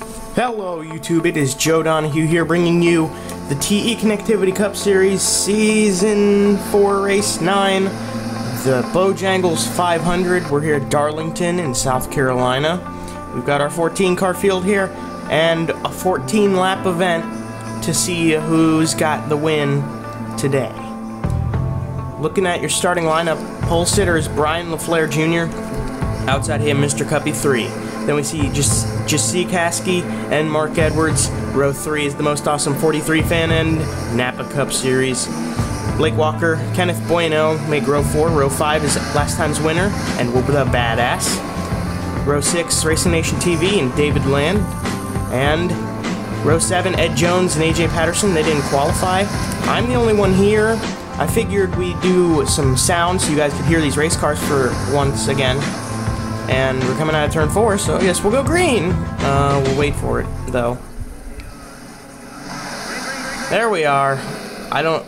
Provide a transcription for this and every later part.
Hello YouTube, it is Joe Donahue here bringing you the TE Connectivity Cup Series Season 4 Race 9, the Bojangles 500. We're here at Darlington in South Carolina. We've got our 14 car field here and a 14 lap event to see who's got the win today. Looking at your starting lineup, pole sitter is Bryon LaFlair Jr. Outside him, Mr. Cuppy 3. Then we see Jesse Caskey and Mark Edwards. Row 3 is the Most Awesome 43 fan and Napa Cup Series. Blake Walker, Kenneth Bueno make row 4. Row 5 is last time's winner and Whoop It Up Badass. Row 6, Racing Nation TV and David Land. And row 7, Ed Jones and AJ Patterson. They didn't qualify. I'm the only one here. I figured we'd do some sound so you guys could hear these race cars for once again. And we're coming out of turn 4, so yes, we'll go green. We'll wait for it, though. There we are.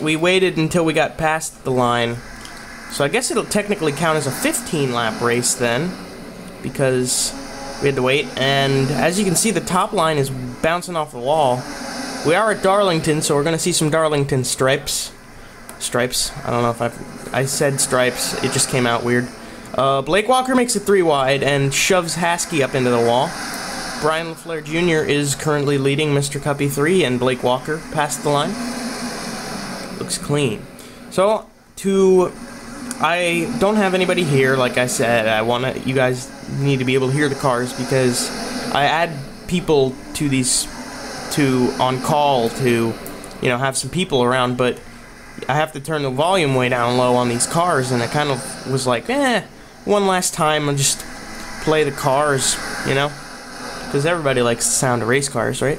We waited until we got past the line. So I guess it'll technically count as a 15-lap race then, because we had to wait. And as you can see, the top line is bouncing off the wall. We are at Darlington, so we're going to see some Darlington stripes. Stripes? I don't know if I said stripes. It just came out weird. Blake Walker makes it 3 wide and shoves Haskey up into the wall. Bryon LaFlair Jr. is currently leading Mr. Cuppy 3 and Blake Walker past the line. Looks clean. So, I don't have anybody here, like I said. You guys need to be able to hear the cars because I add people to these, on call to, have some people around, but I have to turn the volume way down low on these cars, and it kind of was like, one last time I'll just play the cars, because everybody likes the sound of race cars, right?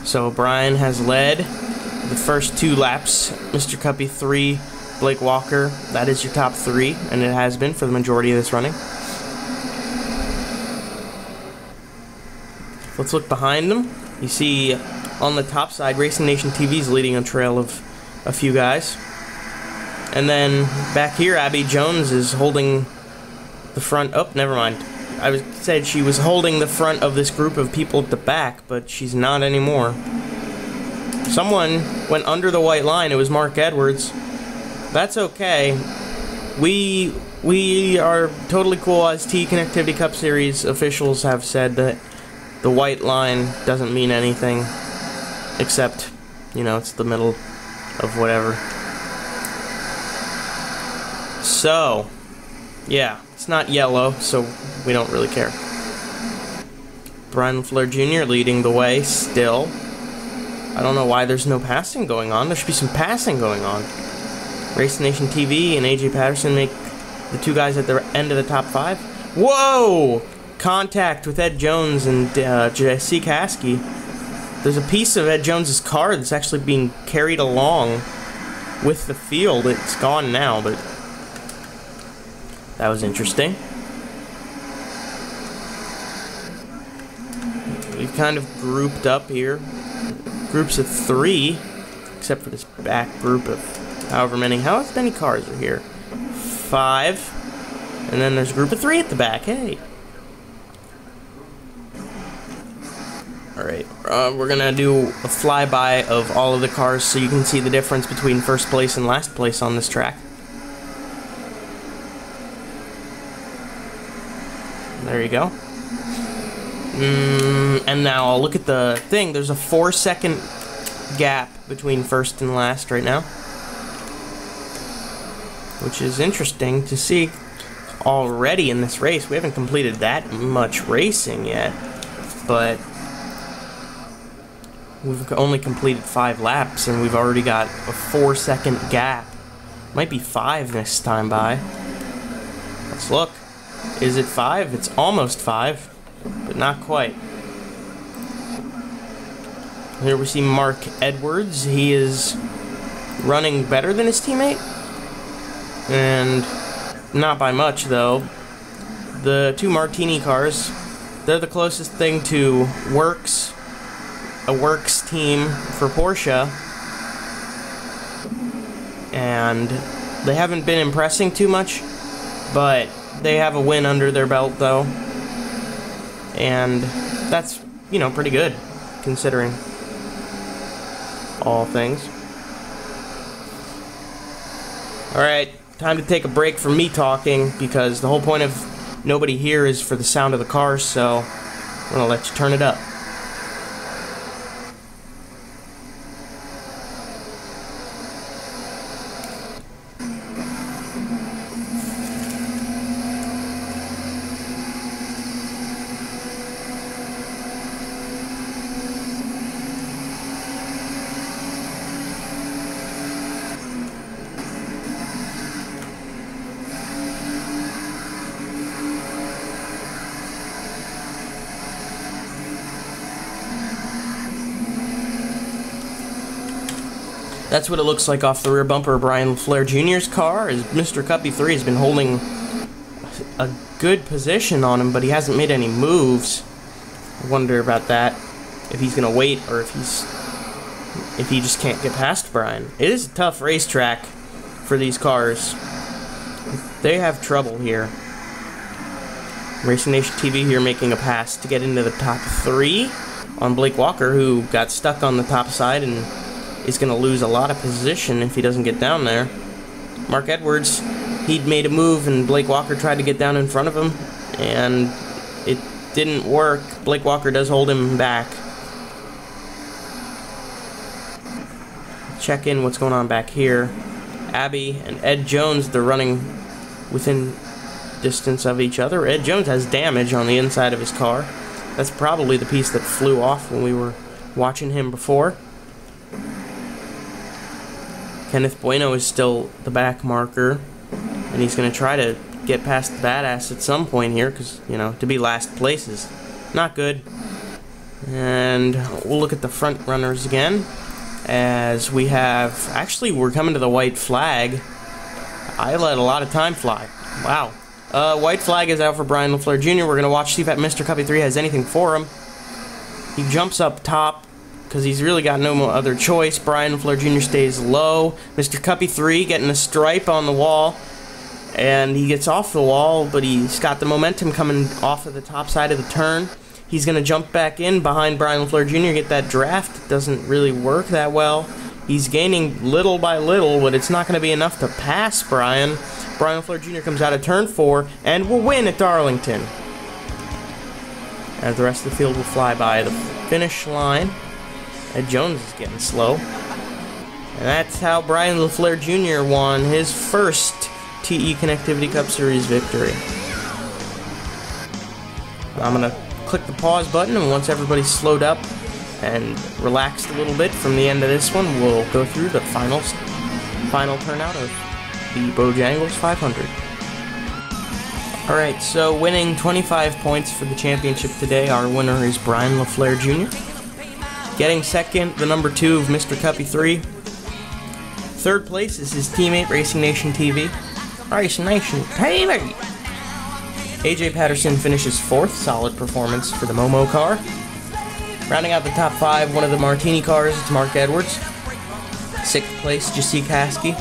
So Bryon has led the first 2 laps. Mr. Cuppy 3, Blake Walker, that is your top 3, and it has been for the majority of this running. Let's look behind them. You see on the top side, Racing Nation TV is leading a trail of a few guys. And then back here, Abby Jones is holding the front. Oh, never mind. I said she was holding the front of this group of people at the back, but she's not anymore. Someone went under the white line. It was Mark Edwards. That's okay. We are totally cool, as TE Connectivity Cup Series officials have said that the white line doesn't mean anything, except, it's the middle of whatever. So, yeah, it's not yellow, so we don't really care. Bryon LaFlair Jr. leading the way still. I don't know why there's no passing going on. There should be some passing going on. Race Nation TV and AJ Patterson make the 2 guys at the end of the top 5. Whoa! Contact with Ed Jones and Jesse Caskey. There's a piece of Ed Jones's car that's actually being carried along with the field. It's gone now, but that was interesting. We've kind of grouped up here. Groups of 3, except for this back group of however many. How many cars are here? 5. And then there's a group of 3 at the back. Hey. Alright, we're gonna do a flyby of all of the cars so you can see the difference between first place and last place on this track. There you go. And now I'll look at the thing. There's a 4-second gap between first and last right now, which is interesting to see already in this race. We haven't completed that much racing yet, but we've only completed 5 laps, and we've already got a 4-second gap. Might be 5 this time by. Let's look. Is it 5? It's almost 5, but not quite. Here we see Mark Edwards. He is running better than his teammate, and not by much, though. The 2 Martini cars, they're the closest thing to a works team for Porsche, and they haven't been impressing too much, but They have a win under their belt, though. And that's, you know, pretty good, considering all things. Alright, time to take a break from me talking, because the whole point of nobody here is for the sound of the cars, so I'm gonna let you turn it up. That's what it looks like off the rear bumper of Bryon LaFlair Jr.'s car, as Mr. Cuppy 3 has been holding a good position on him, but he hasn't made any moves. I wonder about that, if he's going to wait, or if he just can't get past Bryon. It is a tough racetrack for these cars. They have trouble here. Racing Nation TV here making a pass to get into the top 3 on Blake Walker, who got stuck on the top side and is going to lose a lot of position if he doesn't get down there. Mark Edwards, he'd made a move and Blake Walker tried to get down in front of him, and it didn't work. Blake Walker does hold him back. Check in what's going on back here. Abby and Ed Jones, they're running within distance of each other. Ed Jones has damage on the inside of his car. That's probably the piece that flew off when we were watching him before. Kenneth Bueno is still the back marker, and he's going to try to get past the badass at some point here, because, you know, to be last place is not good. And we'll look at the front runners again, as we have, actually we're coming to the white flag. I let a lot of time fly. Wow. White flag is out for Bryon LaFlair Jr. We're going to watch, see if that Mr. Cuppy 3 has anything for him. He jumps up top, because he's really got no other choice. Bryon LaFlair Jr. stays low. Mr. Cuppy 3 getting a stripe on the wall, and he gets off the wall, but he's got the momentum coming off of the top side of the turn. He's going to jump back in behind Bryon LaFlair Jr., get that draft. It doesn't really work that well. He's gaining little by little, but it's not going to be enough to pass Bryon. Bryon LaFlair Jr. comes out of turn 4 and will win at Darlington, as the rest of the field will fly by the finish line. Ed Jones is getting slow. And that's how Bryon LaFlair Jr. won his first TE Connectivity Cup Series victory. I'm going to click the pause button, and once everybody's slowed up and relaxed a little bit from the end of this one, we'll go through the final turnout of the Bojangles 500. Alright, so winning 25 points for the championship today, our winner is Bryon LaFlair Jr. Getting second, the number 2 of Mr. Cuppy 3. Third place is his teammate, Racing Nation TV. Racing Nation TV! AJ Patterson finishes 4th, solid performance for the Momo car. Rounding out the top 5, one of the Martini cars, it's Mark Edwards. 6th place, Jasik Haskey.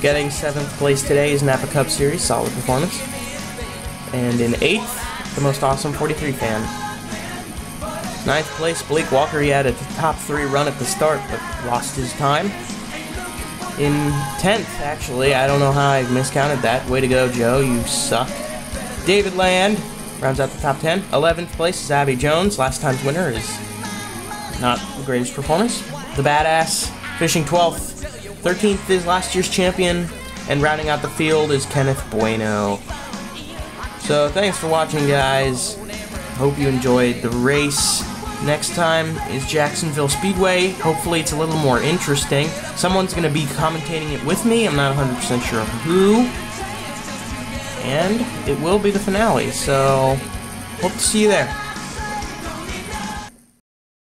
Getting 7th place today is Napa Cup Series, solid performance. And in 8th, the most awesome 43 fan. 9th place, Blake Walker. He had a top 3 run at the start, but lost his time. In 10th, actually, I don't know how I miscounted that. Way to go, Joe, you suck. David Land rounds out the top 10. 11th place is Abby Jones. Last time's winner is not the greatest performance. The Badass finishing 12th. 13th is last year's champion, and rounding out the field is Kenneth Bueno. So thanks for watching, guys. Hope you enjoyed the race. Next time is Jacksonville Speedway. Hopefully it's a little more interesting. Someone's going to be commentating it with me. I'm not 100% sure who. And it will be the finale, so hope to see you there.